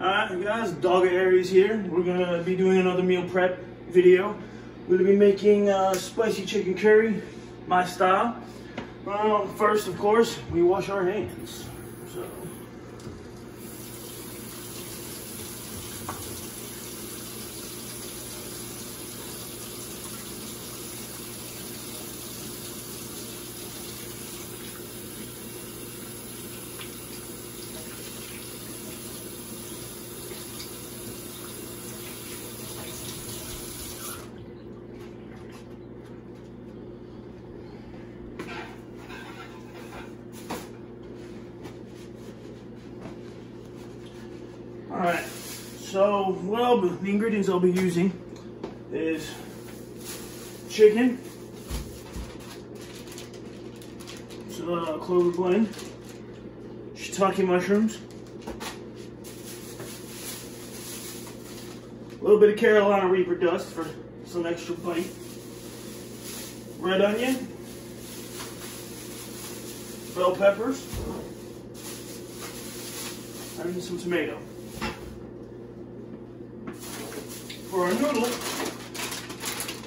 Alright guys, TheDogOfAres here. We're gonna be doing another meal prep video. We're gonna be making spicy chicken curry, my style. First, of course, we wash our hands. So. Alright, so the ingredients I'll be using is chicken, clover blend, shiitake mushrooms, a little bit of Carolina Reaper dust for some extra bite, red onion, bell peppers, and some tomato. For our noodle,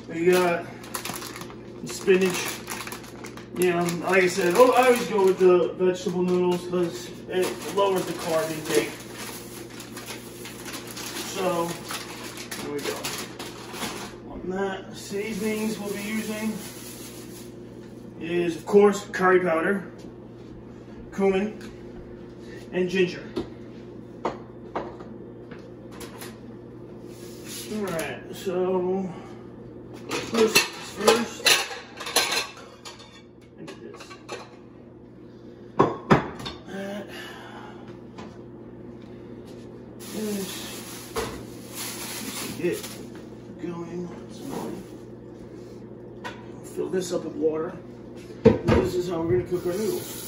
we got spinach. Like I said, I always go with the vegetable noodles because it lowers the carb intake. So, here we go. On that, seasonings we'll be using is, of course, curry powder, cumin, and ginger. Alright, so first, into this. That is to get going. So fill this up with water. This is how we're going to cook our noodles.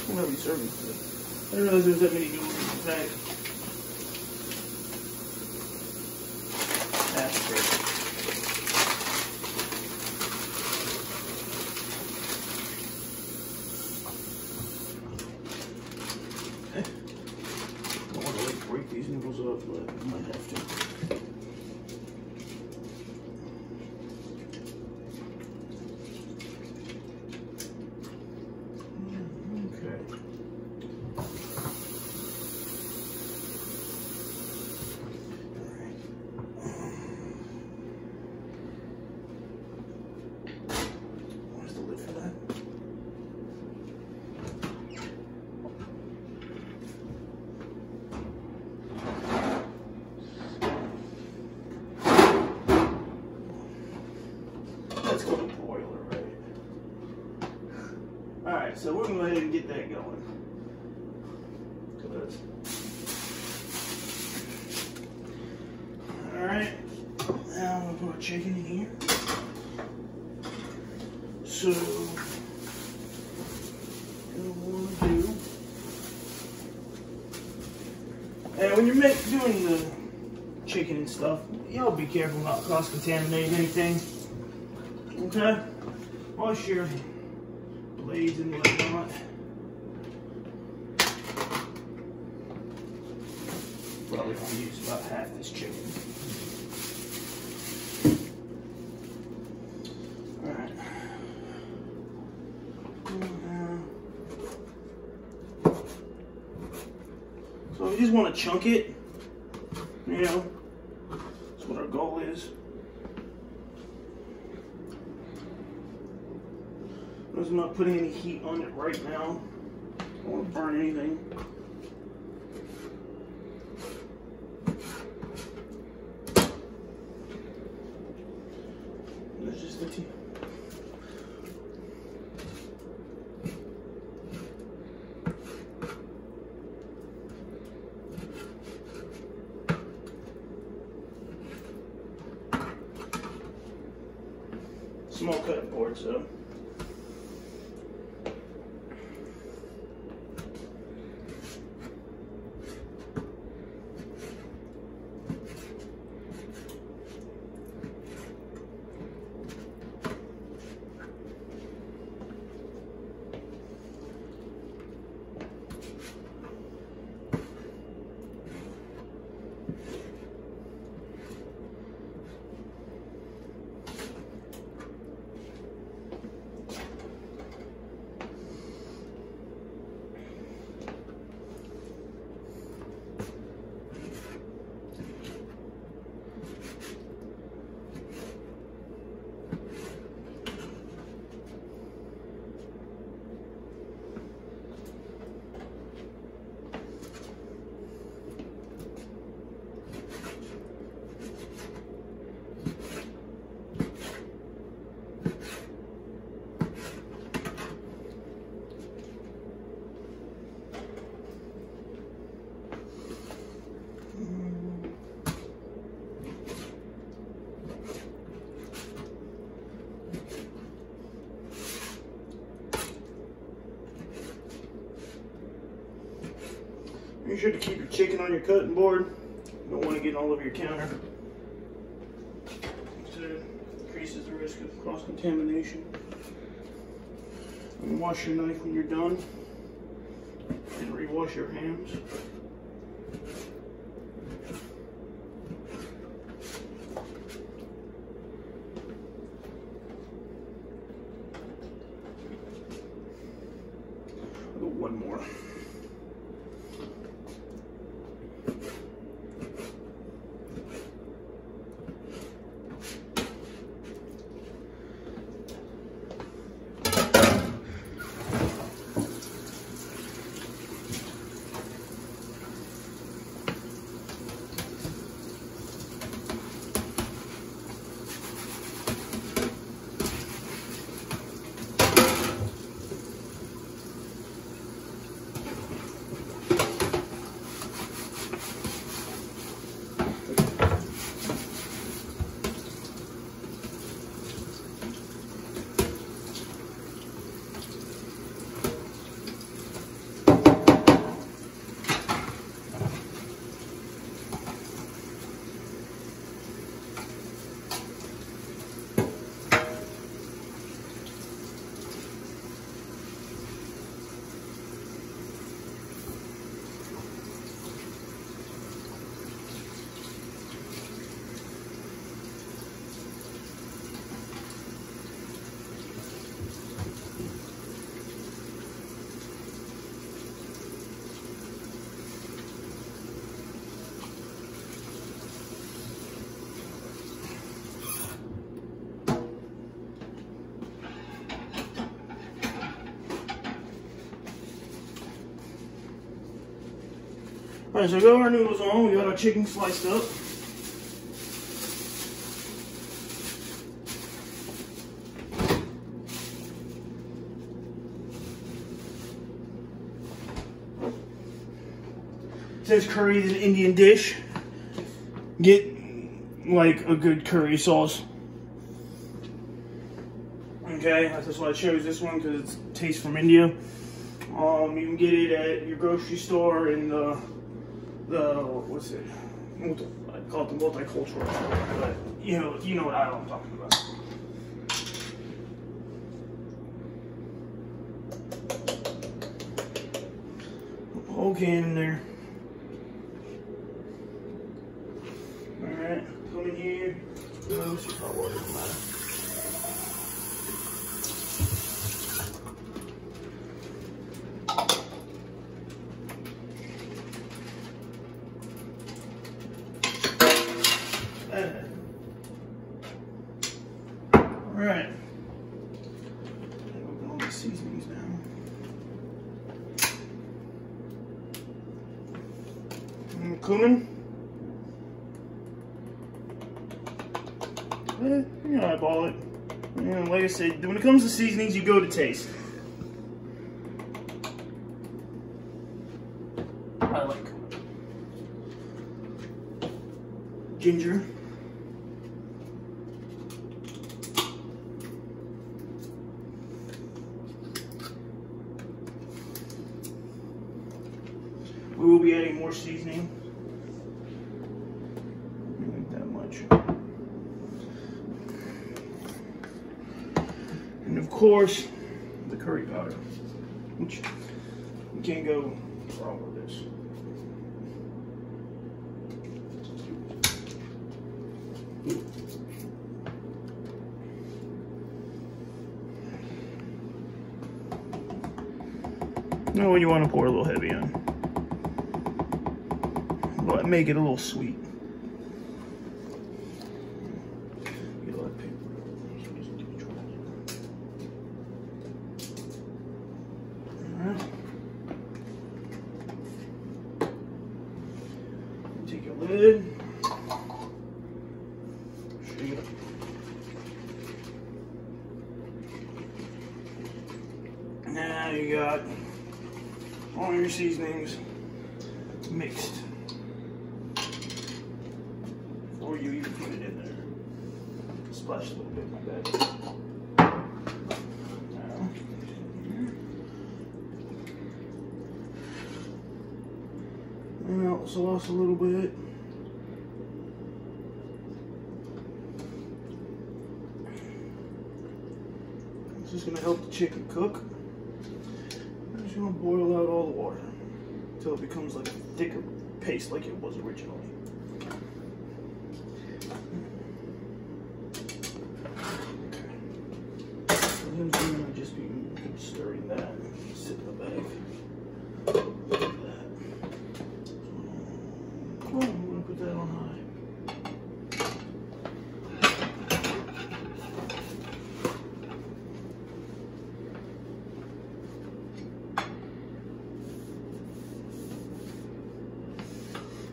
What are we serving for? I didn't realize there was that many noodles in the bag. That's great. I don't want to break these noodles up, but I might have to. Let's go to the boiler, right? Alright, so we're going to go ahead and get that going. Alright, now I'm going to put our chicken in here. So, what we want to do, and when you're doing the chicken and stuff, y'all be careful not cross-contaminate anything. Okay? Wash your blades and whatnot. Probably gonna use about half this chicken. Alright. So we just want to chunk it. That's what our goal is. I'm not putting any heat on it right now. I don't want to burn anything. There's just the tea. Small cutting board, so. sure to keep your chicken on your cutting board. You don't want to get all over your counter. So it increases the risk of cross-contamination. And wash your knife when you're done. And rewash your hands. I'll go one more. Alright, so we got our noodles on, we got our chicken sliced up. Since curry is an Indian dish, get like a good curry sauce. Okay, that's why I chose this one, because it's taste from India. You can get it at your grocery store in the what's it? I call it the multicultural store, but you know what aisle I'm talking about. Whole can in there. All right, come in here. No, it's hot water, doesn't matter. Alright, open all the seasonings now. And cumin. You know, eyeball it. You know, like I said, when it comes to seasonings, you go to taste. I like cumin. Ginger. We will be adding more seasoning. Not that much. And of course, the curry powder, which you can't go wrong with this. No, you want to pour a little heavy on. But make it a little sweet. Alright. Take your lid. Shake it up. Now you got all your seasonings mixed. Before you even put it in there. Splash a little bit, my bad. Now, sauce a little bit. This is going to help the chicken cook. I'm just going to boil out all the water until it becomes like a thicker paste like it was originally. And then I'm going to just be stirring that and sit in the bag. Like that. Oh, I'm going to put that on high.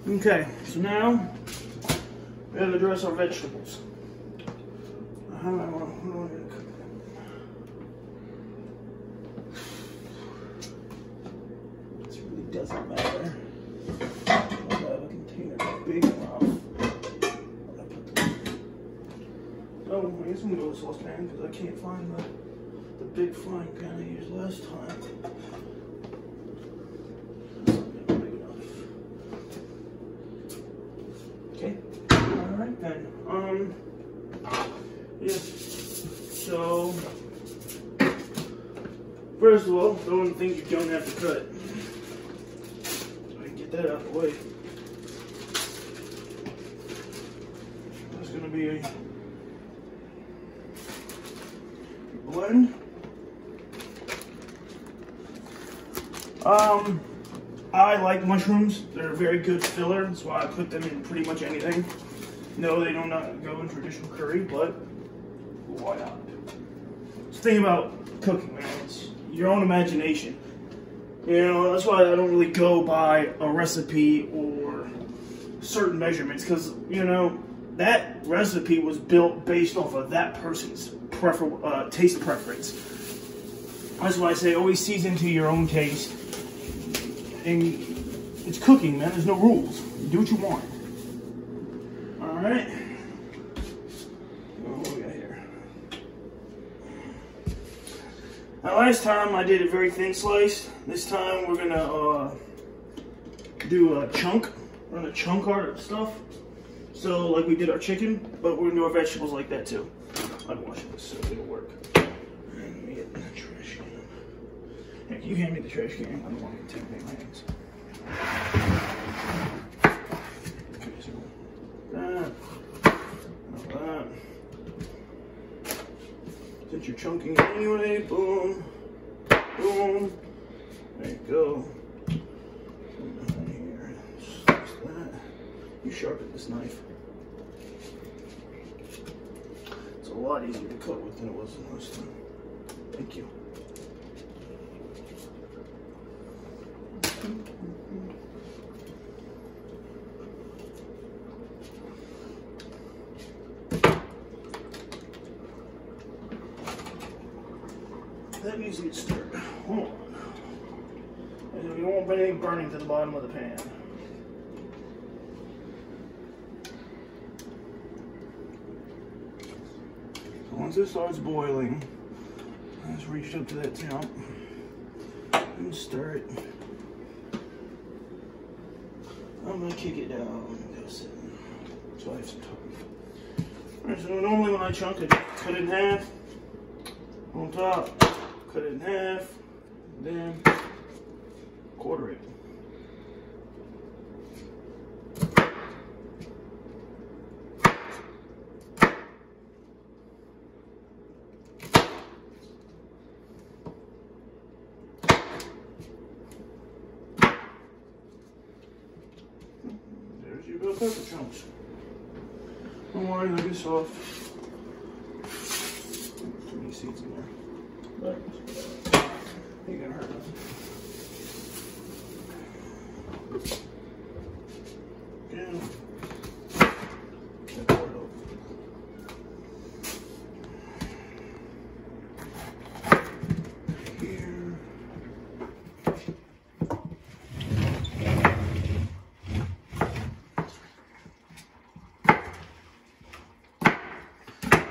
Okay, so now we have to dress our vegetables. How am I going to cook them? This really doesn't matter. I have a container big enough. So I guess I'm going to go with a saucepan because I can't find the big frying pan I used last time. Okay. Alright then. Yeah. So first of all, throw in the things you don't have to cut. So I can get that out of the way. There's gonna be a blend. I like mushrooms. They're a very good filler. That's why I put them in pretty much anything. No, they don't go in traditional curry, but why not? It's the thing about cooking, man. It's your own imagination. You know, that's why I don't really go by a recipe or certain measurements, because, you know, that recipe was built based off of that person's taste preference. That's why I say always season to your own taste. And it's cooking, man. There's no rules. You do what you want. Alright. What do we got here? Now, last time I did a very thin slice. This time we're gonna do a chunk. We're gonna chunk our stuff. So, like we did our chicken, but we're gonna do our vegetables like that too. I'm washing this so it'll work. And let me get the trash can. Hey, can you hand me the trash can? I don't want to take my hands. Okay, so that. Since you're chunking anyway, boom, boom. There you go. Here, slice that. You sharpen this knife. It's a lot easier to cut with than it was last time. Thank you. That needs to get stirred. Hold on. And you don't want anything burning to the bottom of the pan. So once it starts boiling, let's reach up to that temp and stir it. I'm gonna kick it down. So I have some time. Alright, so normally when I chunk it, cut it in half. On top, cut it in half, then quarter it. There's your bell pepper chunks. Don't worry, they'll get soft. Too many seeds in there. But ain't gonna hurt nothing. Again. And pour it over. Here.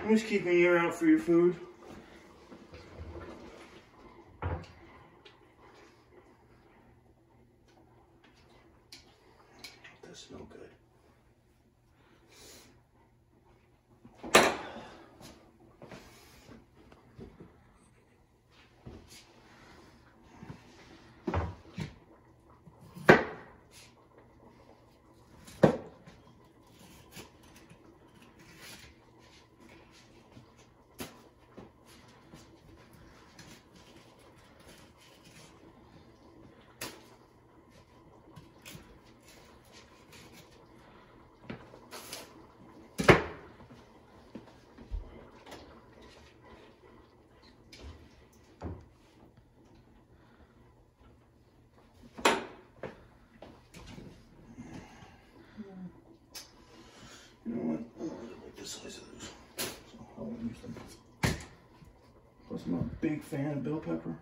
Always keep an ear out for your food. no good. You know what? I don't really like the size of those, so I won't use them. Plus, I'm not a big fan of bell pepper.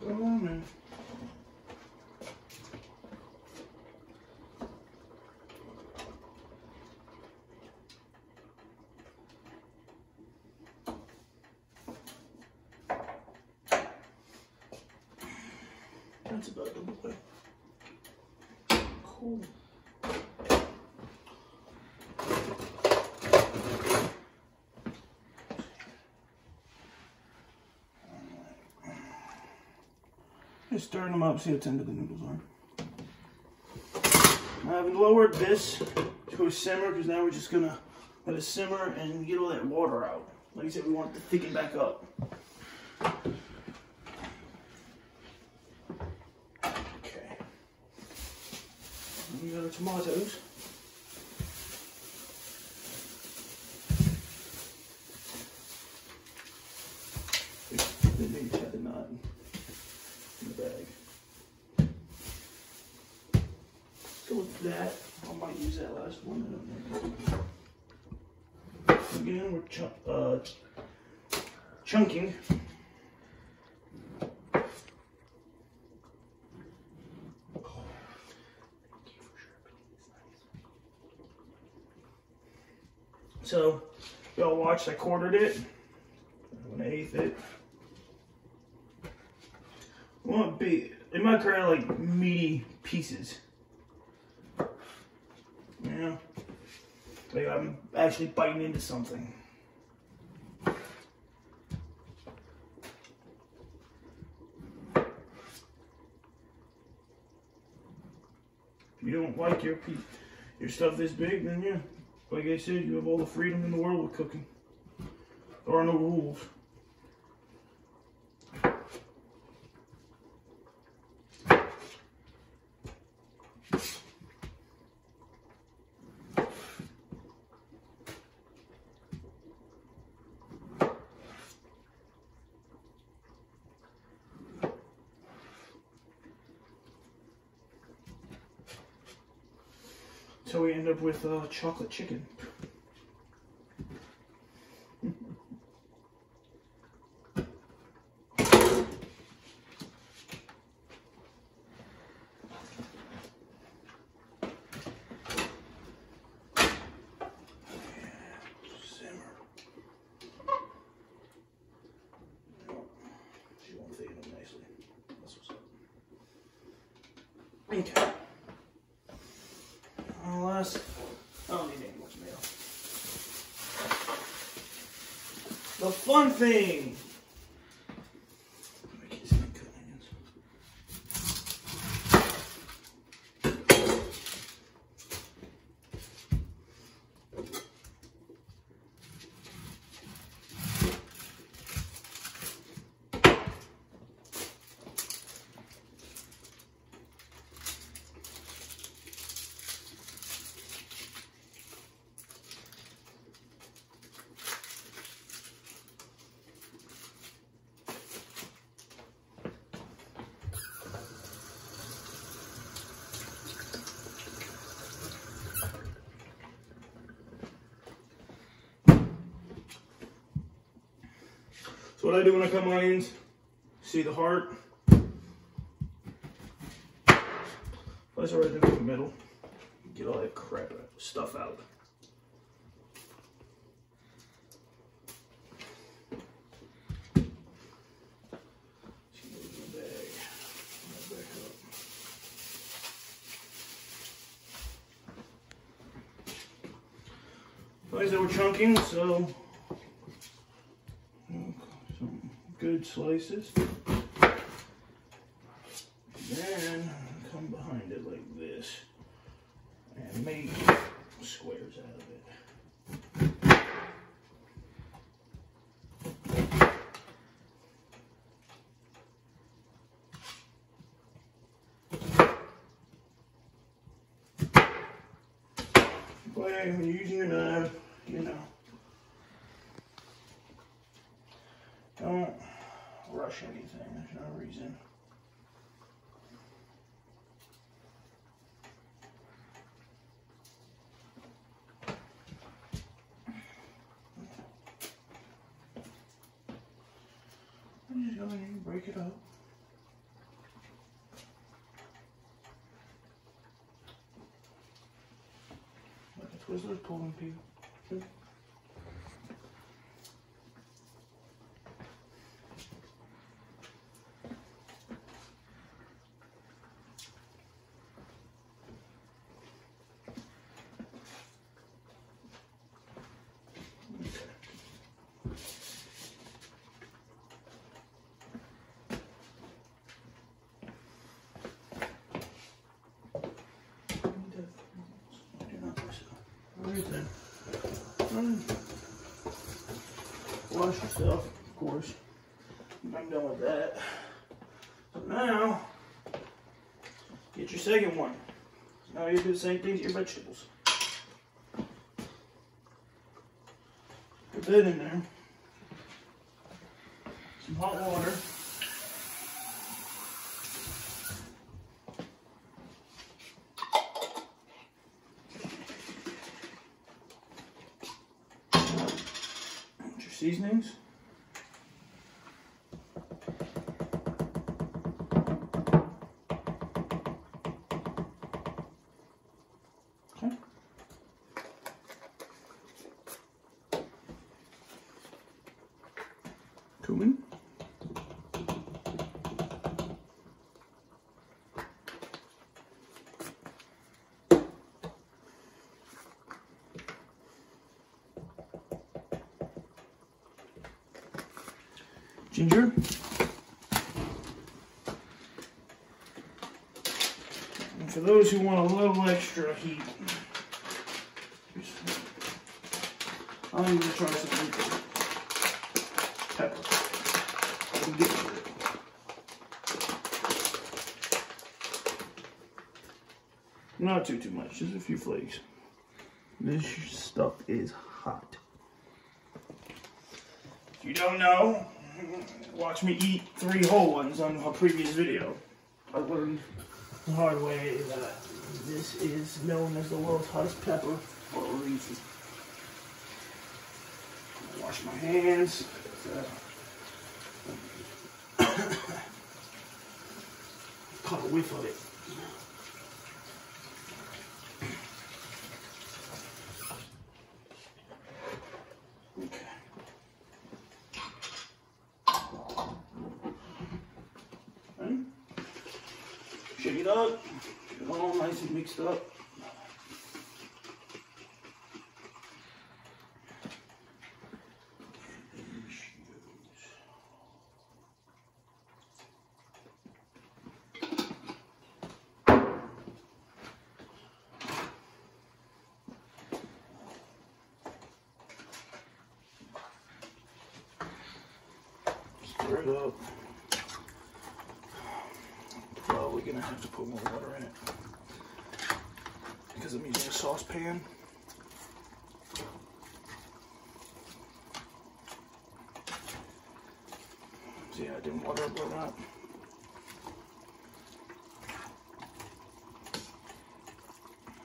Come on, man. That's about the way. Cool. Just stirring them up, see how tender the noodles are. I've lowered this to a simmer because now we're just gonna let it simmer and get all that water out. Like I said, we want it to thicken back up. Okay. We got our tomatoes. They had the knot in the bag. Go with that. I might use that last one. Again, we're chunking. So, y'all watched, I quartered it. I'm gonna eighth it. I want big, it might create like meaty pieces. Yeah. Like I'm actually biting into something. If you don't like your stuff this big, then yeah, like I said, you have all the freedom in the world with cooking. There are no rules. So we end up with chocolate chicken. Okay. Last, I don't need any more tomato. The fun thing. So what I do when I cut my onions, see the heart. Place it right in the middle. Get all that crap stuff out. Like I said, we're chunking, so some good slices. Then come behind it like this and make squares out of it. But when you're using your knife, you know, don't rush anything. There's no reason. I'm just going to break it up. Like a Twizzler's pulling peel. Wash yourself, of course. I'm done with that. So now, get your second one. Now you do the same thing to your vegetables. Put that in there. Some hot water. Seasonings. Okay. Cumin. Ginger. And for those who want a little extra heat, I'm going to try some pepper. Not too much, just a few flakes. This stuff is hot. If you don't know, watch me eat 3 whole ones on a previous video. I learned the hard way that this is known as the world's hottest pepper for a reason. Wash my hands. Caught a whiff of it. Shake it up, get it all nice and mixed up. Stir it up. Probably gonna have to put more water in it because I'm using a saucepan. See, I didn't water it up.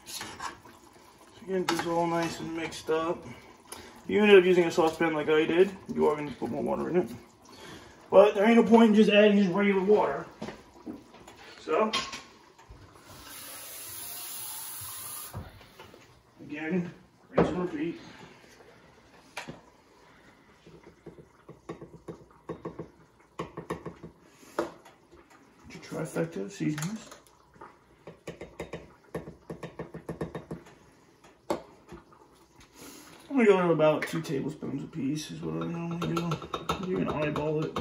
So again, this is all nice and mixed up. If you ended up using a saucepan like I did, you are going to put more water in it. But there ain't no point in just adding just regular water. So, again, rinse and repeat. Your trifecta of seasonings. I'm gonna go to about 2 tablespoons a piece is what I normally do. You can eyeball it.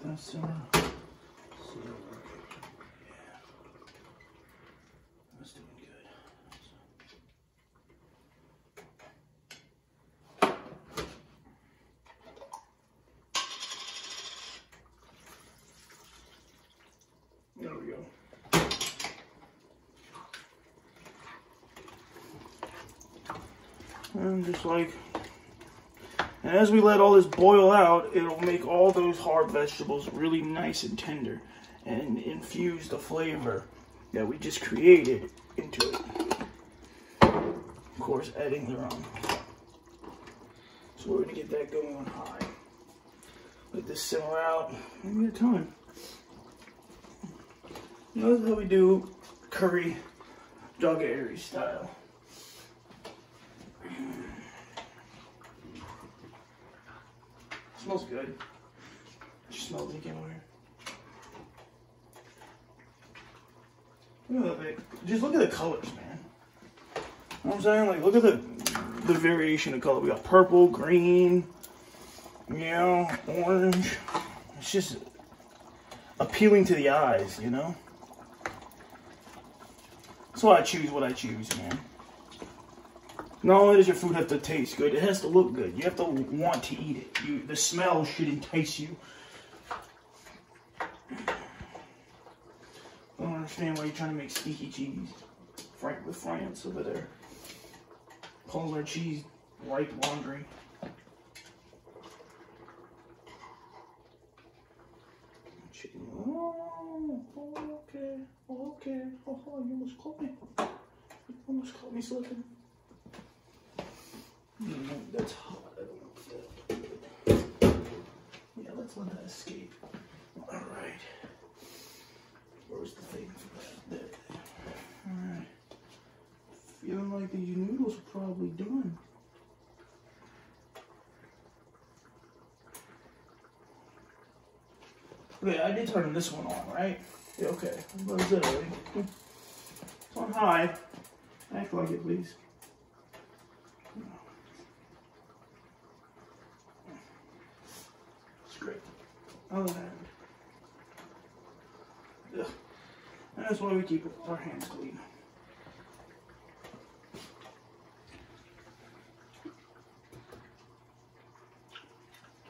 That's yeah. That's doing good. There we go. And just like, and as we let all this boil out, it'll make all those hard vegetables really nice and tender and infuse the flavor that we just created into it. Of course, adding their own. So we're gonna get that going on high. Let this simmer out in your time. Notice how we do curry TheDogOfAres style. Smells good. It smells leaking over here. Look at that. Just look at the colors, man. You know what I'm saying? Like, look at the variation of color. We got purple, green, you know, orange. It's just appealing to the eyes, you know? That's why I choose what I choose, man. Not only does your food have to taste good, it has to look good. You have to want to eat it. The smell should entice you. I don't understand why you're trying to make stinky cheese. Frank with France over there. Calls our cheese white laundry. Chicken. Oh, okay. Okay. Oh, you almost caught me. You almost caught me slipping. That's hot. I don't want that. Yeah, let's let that escape. Alright. Where's the thing for that? There. Alright. Feeling like these noodles are probably done. Okay, I did turn this one on, right? Yeah, okay. What is it already? It's on high. Act like it, please. Great. Other hand. Ugh. And that's why we keep our hands clean.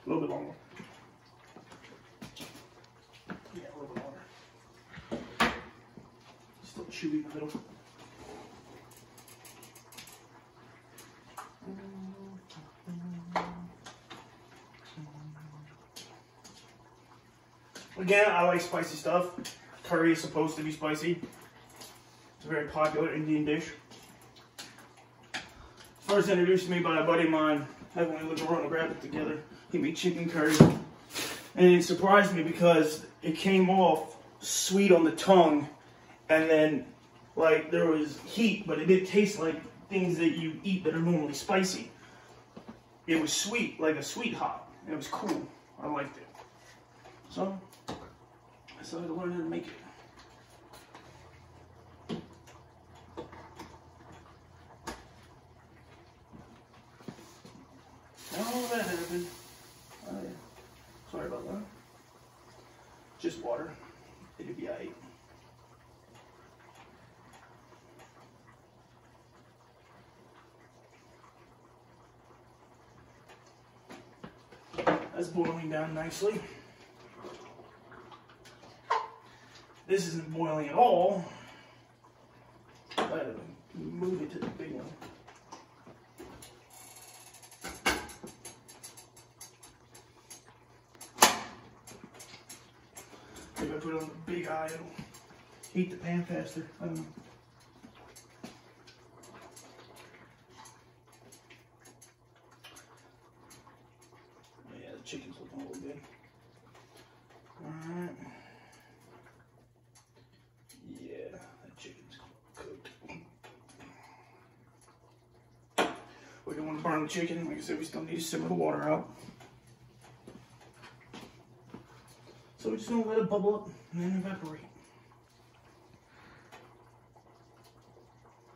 A little bit longer. Yeah, a little bit longer. Still chewy in the middle. Again, I like spicy stuff. Curry is supposed to be spicy. It's a very popular Indian dish. First introduced to me by a buddy of mine. When we lived around and grabbed it together. He made chicken curry. And it surprised me because it came off sweet on the tongue. And then, like, there was heat, but it didn't taste like things that you eat that are normally spicy. It was sweet, like a sweet hot. And it was cool. I liked it. So, I decided to learn how to make it. Oh, that happened. Oh, yeah. Sorry about that. Just water. It'll be alright. That's boiling down nicely. This isn't boiling at all. But move it to the big one. Give it put it on the big eye, it'll heat the pan faster. I don't know. Yeah, the chicken's looking a little good. Alright. Yeah, that chicken's cooked. We don't want to burn the chicken. Like I said, we still need to simmer the water out. So we're just going to let it bubble up and then evaporate.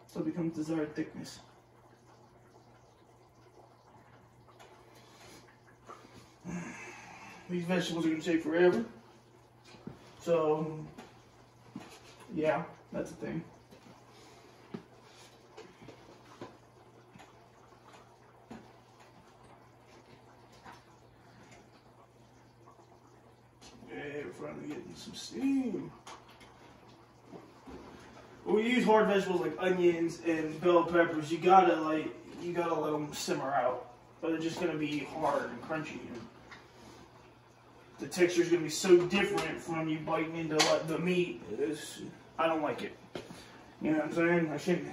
So it becomes desired thickness. These vegetables are going to take forever. So, yeah, that's a thing. Okay, we're finally getting some steam. When we use hard vegetables like onions and bell peppers, you gotta let them simmer out. But they're just gonna be hard and crunchy. And the texture is gonna be so different from you biting into like the meat. I don't like it. You know what I'm saying? I shouldn't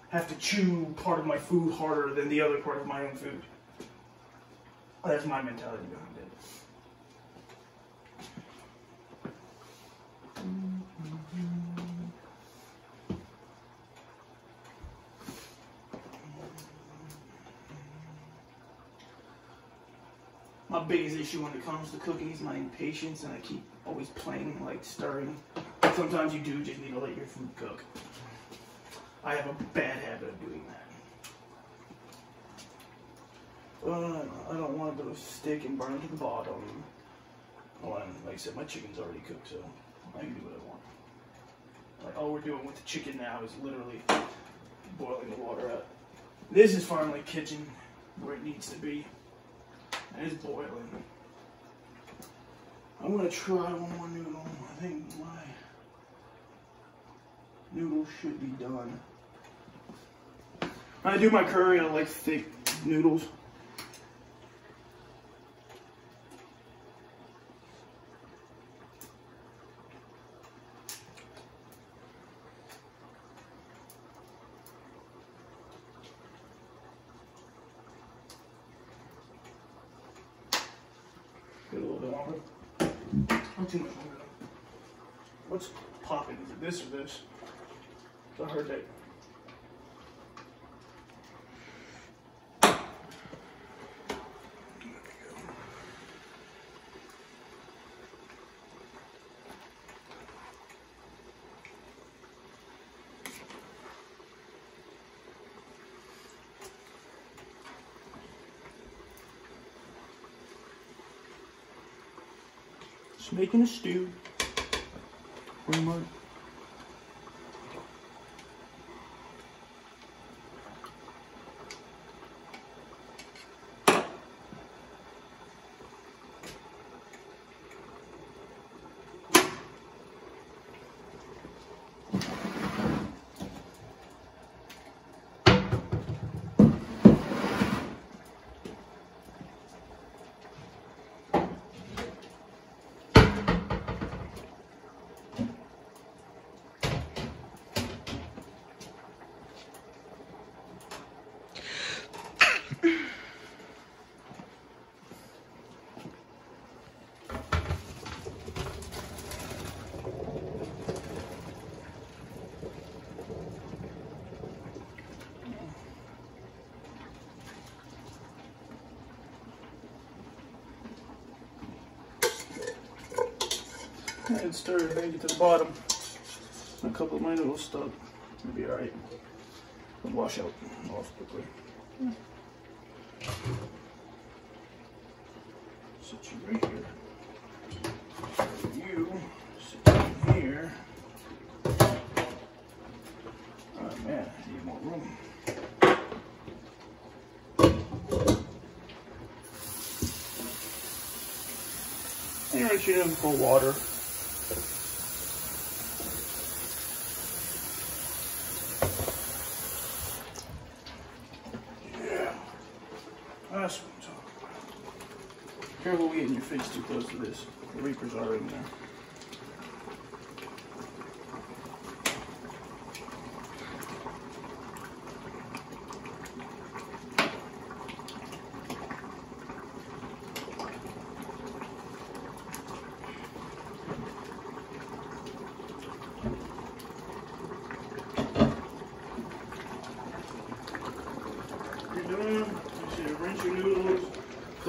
have to chew part of my food harder than the other part of my own food. That's my mentality behind it. My biggest issue when it comes to cooking is my impatience, and I keep always playing, like stirring. Sometimes you do just need to let your food cook. I have a bad habit of doing that. But I don't want it to stick and burn to the bottom. Well, like I said, my chicken's already cooked, so I can do what I want. Like all we're doing with the chicken now is literally boiling the water out. This is finally kitchen where it needs to be. And it's boiling. I'm gonna try one more noodle. I think my noodles should be done. When I do my curry, I like thick noodles. Get a little bit longer. Not too much longer. What's popping? Is it this or this? I heard that. Just making a stew. Pretty much. And stir it, then get to the bottom. A couple of my noodles stuck. It'll be alright. It'll wash out off quickly. Sit you right here. You sit down here. Oh man, I need more room. And right here, pour water. That's what I'm talking about. Careful getting your face too close to this. The Reapers are in there.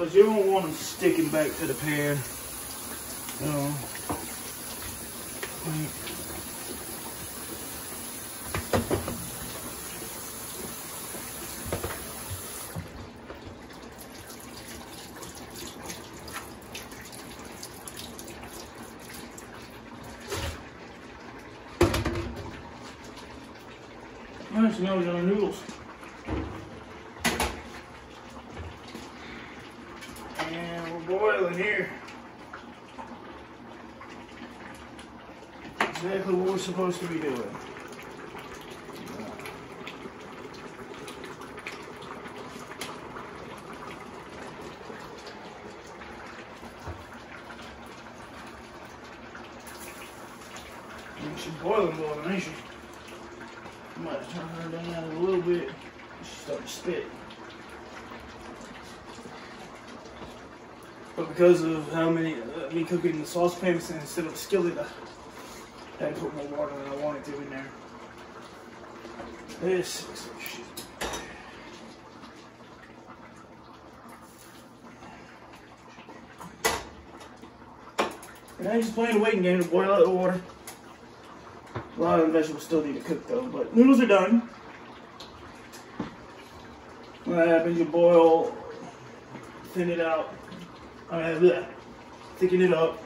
because you don't want them sticking back to the pan. You know. Alright, so now we got our noodles. And we're boiling here. Exactly what we're supposed to be doing. She's boiling, ain't she? I might turn her down a little bit. She's starting to spit. But because of how many me cooking in the saucepan instead of a skillet, I had to put more water than I wanted to in there. This looks like shit. And I'm just playing a waiting game to boil out the water. A lot of the vegetables still need to cook though, but noodles are done. When that happens, you boil, thin it out, thicken it up,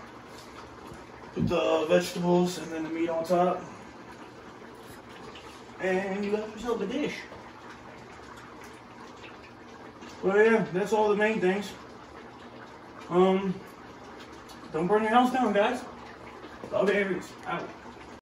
put the vegetables and then the meat on top, and you got yourself a dish. Well, yeah, that's all the main things. Don't burn your house down, guys. TheDogOfAres out.